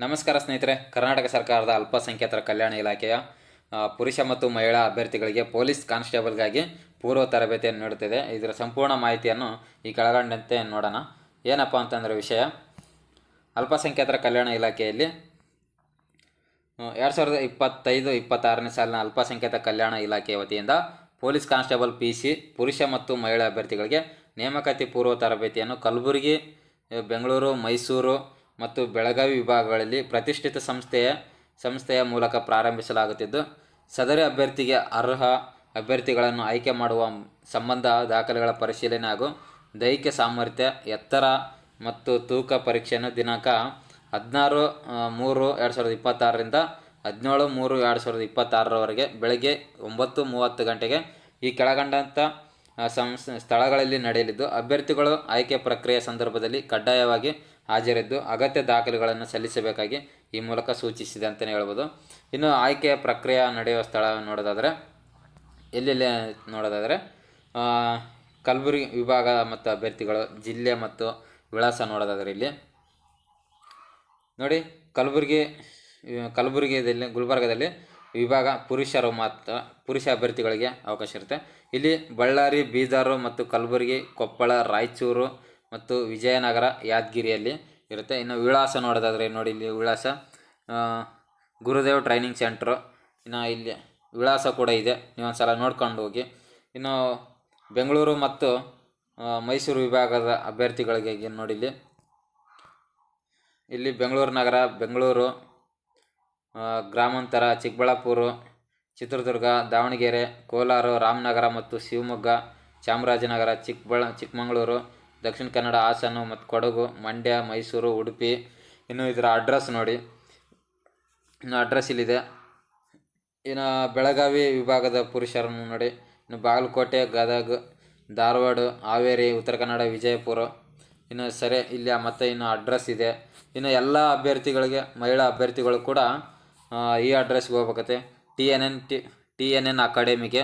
ನಮಸ್ಕಾರ ಸ್ನೇಹಿತರೆ. ಕರ್ನಾಟಕ ಸರ್ಕಾರದ ಅಲ್ಪಸಂಖ್ಯಾತರ ಕಲ್ಯಾಣ ಇಲಾಖೆಯ ಪುರುಷ ಮತ್ತು ಮಹಿಳಾ ಅಭ್ಯರ್ಥಿಗಳಿಗೆ ಪೊಲೀಸ್ ಕಾನ್ಸ್ಟೇಬಲ್ಗಾಗಿ ಪೂರ್ವ ತರಬೇತಿಯನ್ನು ನೀಡುತ್ತಿದೆ. ಇದರ ಸಂಪೂರ್ಣ ಮಾಹಿತಿಯನ್ನು ಈ ಕೆಳಗಂಡಂತೆ ನೋಡೋಣ. ಏನಪ್ಪ ಅಂತಂದರೆ ವಿಷಯ, ಅಲ್ಪಸಂಖ್ಯಾತರ ಕಲ್ಯಾಣ ಇಲಾಖೆಯಲ್ಲಿ 2025-26ನೇ ಸಾಲಿನ ಅಲ್ಪಸಂಖ್ಯಾತ ಕಲ್ಯಾಣ ಇಲಾಖೆಯ ವತಿಯಿಂದ ಪೊಲೀಸ್ ಕಾನ್ಸ್ಟೇಬಲ್ PC ಪುರುಷ ಮತ್ತು ಮಹಿಳಾ ಅಭ್ಯರ್ಥಿಗಳಿಗೆ ನೇಮಕಾತಿ ಪೂರ್ವ ತರಬೇತಿಯನ್ನು ಕಲಬುರಗಿ, ಬೆಂಗಳೂರು, ಮೈಸೂರು ಮತ್ತು ಬೆಳಗಾವಿ ವಿಭಾಗಗಳಲ್ಲಿ ಪ್ರತಿಷ್ಠಿತ ಸಂಸ್ಥೆಯ ಮೂಲಕ ಪ್ರಾರಂಭಿಸಲಾಗುತ್ತಿದ್ದು, ಸದರಿ ಅಭ್ಯರ್ಥಿಗೆ ಅರ್ಹ ಅಭ್ಯರ್ಥಿಗಳನ್ನು ಆಯ್ಕೆ ಮಾಡುವ ಸಂಬಂಧ ದಾಖಲೆಗಳ ಪರಿಶೀಲನೆ ಹಾಗೂ ದೈಹಿಕ ಸಾಮರ್ಥ್ಯ, ಎತ್ತರ ಮತ್ತು ತೂಕ ಪರೀಕ್ಷೆಯನ್ನು ದಿನಾಂಕ 16/3/2026ರಿಂದ 17/3/2026ರವರೆಗೆ ಬೆಳಗ್ಗೆ 9:30 ಗಂಟೆಗೆ ಈ ಕೆಳಗಂಡಂಥ ಸ್ಥಳಗಳಲ್ಲಿ ನಡೆಯಲಿದ್ದು, ಅಭ್ಯರ್ಥಿಗಳು ಆಯ್ಕೆ ಪ್ರಕ್ರಿಯೆ ಸಂದರ್ಭದಲ್ಲಿ ಕಡ್ಡಾಯವಾಗಿ ಹಾಜರಿದ್ದು ಅಗತ್ಯ ದಾಖಲೆಗಳನ್ನು ಸಲ್ಲಿಸಬೇಕಾಗಿ ಈ ಮೂಲಕ ಸೂಚಿಸಿದೆ ಅಂತಲೇ ಹೇಳ್ಬೋದು. ಇನ್ನು ಆಯ್ಕೆಯ ಪ್ರಕ್ರಿಯೆ ನಡೆಯುವ ಸ್ಥಳ ನೋಡೋದಾದರೆ ಕಲಬುರಗಿ ವಿಭಾಗ ಮತ್ತು ಅಭ್ಯರ್ಥಿಗಳು ಜಿಲ್ಲೆ ಮತ್ತು ವಿಳಾಸ ನೋಡೋದಾದರೆ ಇಲ್ಲಿ ನೋಡಿ, ಕಲಬುರಗಿಯಲ್ಲಿ ಗುಲ್ಬರ್ಗದಲ್ಲಿ ವಿಭಾಗ ಪುರುಷ ಅಭ್ಯರ್ಥಿಗಳಿಗೆ ಅವಕಾಶ ಇರುತ್ತೆ. ಇಲ್ಲಿ ಬಳ್ಳಾರಿ, ಬೀದರು ಮತ್ತು ಕಲಬುರಗಿ, ಕೊಪ್ಪಳ, ರಾಯಚೂರು ಮತ್ತು ವಿಜಯನಗರ, ಯಾದಗಿರಿಯಲ್ಲಿ ಇರುತ್ತೆ. ಇನ್ನು ವಿಳಾಸ ನೋಡೋದಾದರೆ ನೋಡಿ, ಇಲ್ಲಿ ವಿಳಾಸ ಗುರುದೇವ್ ಟ್ರೈನಿಂಗ್ ಸೆಂಟ್ರು. ಇನ್ನು ಇಲ್ಲಿ ವಿಳಾಸ ಕೂಡ ಇದೆ, ನೀವು ಒಂದು ಸಲ ನೋಡ್ಕೊಂಡು ಹೋಗಿ. ಇನ್ನು ಬೆಂಗಳೂರು ಮತ್ತು ಮೈಸೂರು ವಿಭಾಗದ ಅಭ್ಯರ್ಥಿಗಳಿಗೆ ನೋಡಿ, ಇಲ್ಲಿ ಬೆಂಗಳೂರು ನಗರ, ಬೆಂಗಳೂರು ಗ್ರಾಮಾಂತರ, ಚಿಕ್ಕಬಳ್ಳಾಪುರ, ಚಿತ್ರದುರ್ಗ, ದಾವಣಗೆರೆ, ಕೋಲಾರ, ರಾಮನಗರ ಮತ್ತು ಶಿವಮೊಗ್ಗ, ಚಾಮರಾಜನಗರ, ಚಿಕ್ಕಮಗಳೂರು, ದಕ್ಷಿಣ ಕನ್ನಡ, ಹಾಸನ ಮತ್ತು ಕೊಡಗು, ಮಂಡ್ಯ, ಮೈಸೂರು, ಉಡುಪಿ. ಇನ್ನು ಇದರ ಅಡ್ರೆಸ್ ನೋಡಿ, ಇನ್ನು ಅಡ್ರೆಸ್ ಇಲ್ಲಿದೆ. ಇನ್ನು ಬೆಳಗಾವಿ ವಿಭಾಗದ ಪುರುಷರನ್ನು ನೋಡಿ, ಇನ್ನು ಬಾಗಲಕೋಟೆ, ಗದಗ, ಧಾರವಾಡ, ಹಾವೇರಿ, ಉತ್ತರ ಕನ್ನಡ, ವಿಜಯಪುರ. ಇನ್ನು ಇಲ್ಲಿ ಮತ್ತು ಇನ್ನು ಅಡ್ರೆಸ್ ಇದೆ. ಇನ್ನು ಎಲ್ಲ ಅಭ್ಯರ್ಥಿಗಳಿಗೆ, ಮಹಿಳಾ ಅಭ್ಯರ್ಥಿಗಳು ಕೂಡ ಈ ಅಡ್ರೆಸ್ಗೆ ಹೋಗ್ಬೇಕತ್ತೆ, TNN ಅಕಾಡೆಮಿಗೆ.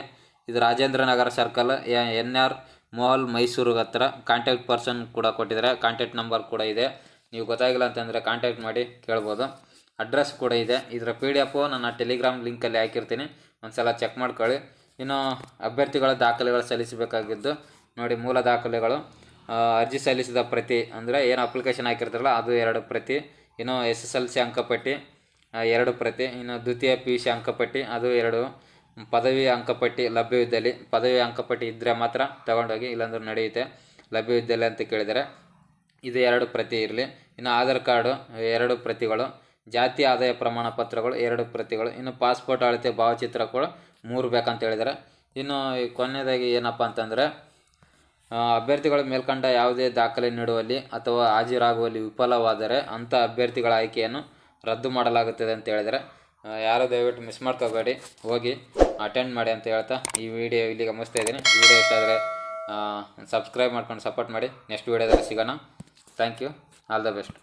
ಇದು ರಾಜೇಂದ್ರ ನಗರ ಸರ್ಕಲ್, NR ಮಹಲ್, ಮೈಸೂರು ಹತ್ರ. ಕಾಂಟ್ಯಾಕ್ಟ್ ಪರ್ಸನ್ ಕೂಡ ಕೊಟ್ಟಿದ್ದಾರೆ, ಕಾಂಟ್ಯಾಕ್ಟ್ ನಂಬರ್ ಕೂಡ ಇದೆ. ನೀವು ಗೊತ್ತಾಗಿಲ್ಲ ಅಂತಂದರೆ ಕಾಂಟ್ಯಾಕ್ಟ್ ಮಾಡಿ ಕೇಳ್ಬೋದು. ಅಡ್ರೆಸ್ ಕೂಡ ಇದೆ. ಇದರ PDF ನನ್ನ ಟೆಲಿಗ್ರಾಮ್ ಲಿಂಕಲ್ಲಿ ಹಾಕಿರ್ತೀನಿ, ಒಂದು ಸಲ ಚೆಕ್ ಮಾಡ್ಕೊಳ್ಳಿ. ಇನ್ನು ಅಭ್ಯರ್ಥಿಗಳ ದಾಖಲೆಗಳು ಸಲ್ಲಿಸಬೇಕಾಗಿದ್ದು ನೋಡಿ, ಮೂಲ ದಾಖಲೆಗಳು ಅರ್ಜಿ ಸಲ್ಲಿಸಿದ ಪ್ರತಿ, ಅಂದರೆ ಏನು ಅಪ್ಲಿಕೇಶನ್ ಹಾಕಿರ್ತಾರಲ್ಲ ಅದು 2 ಪ್ರತಿ. ಇನ್ನು SSLC ಅಂಕಪಟ್ಟಿ 2 ಪ್ರತಿ. ಇನ್ನು ದ್ವಿತೀಯ PUC ಅಂಕಪಟ್ಟಿ ಅದು 2. ಪದವಿ ಅಂಕಪಟ್ಟಿ ಲಭ್ಯವಿದ್ದಲ್ಲಿ, ಪದವಿ ಅಂಕಪಟ್ಟಿ ಇದ್ದರೆ ಮಾತ್ರ ತಗೊಂಡೋಗಿ, ಇಲ್ಲಾಂದ್ರೆ ನಡೆಯುತ್ತೆ. ಲಭ್ಯವಿದ್ದಲ್ಲಿ ಅಂತ ಕೇಳಿದರೆ ಇದು 2 ಪ್ರತಿ ಇರಲಿ. ಇನ್ನು ಆಧಾರ್ ಕಾರ್ಡು 2 ಪ್ರತಿಗಳು, ಜಾತಿ ಆದಾಯ ಪ್ರಮಾಣ ಪತ್ರಗಳು 2 ಪ್ರತಿಗಳು. ಇನ್ನು ಪಾಸ್ಪೋರ್ಟ್ ಅಳತೆ ಭಾವಚಿತ್ರಗಳು 3 ಬೇಕಂತ ಹೇಳಿದ್ದಾರೆ. ಇನ್ನು ಕೊನೆಯದಾಗಿ ಏನಪ್ಪ ಅಂತಂದರೆ, ಅಭ್ಯರ್ಥಿಗಳ ಮೇಲ್ಕಂಡ ಯಾವುದೇ ದಾಖಲೆ ನೀಡುವಲ್ಲಿ ಅಥವಾ ಹಾಜರಾಗುವಲ್ಲಿ ವಿಫಲವಾದರೆ ಅಂಥ ಅಭ್ಯರ್ಥಿಗಳ ಆಯ್ಕೆಯನ್ನು ರದ್ದು ಮಾಡಲಾಗುತ್ತದೆ ಅಂತ ಹೇಳಿದರೆ, ಯಾರು ದಯವಿಟ್ಟು ಮಿಸ್ ಮಾಡ್ಕೋಬೇಡಿ, ಹೋಗಿ ಅಟೆಂಡ್ ಮಾಡಿ ಅಂತ ಹೇಳ್ತಾ ಈ ವಿಡಿಯೋ ಇಲ್ಲಿಗೆ ಮುಗಿಸ್ತಾ ಇದ್ದೀನಿ. ವಿಡಿಯೋ ಇಷ್ಟ ಆದರೆ ಸಬ್ಸ್ಕ್ರೈಬ್ ಮಾಡ್ಕೊಂಡು ಸಪೋರ್ಟ್ ಮಾಡಿ. ನೆಕ್ಸ್ಟ್ ವಿಡಿಯೋದಲ್ಲಿ ಸಿಗೋಣ. Thank you. All the best.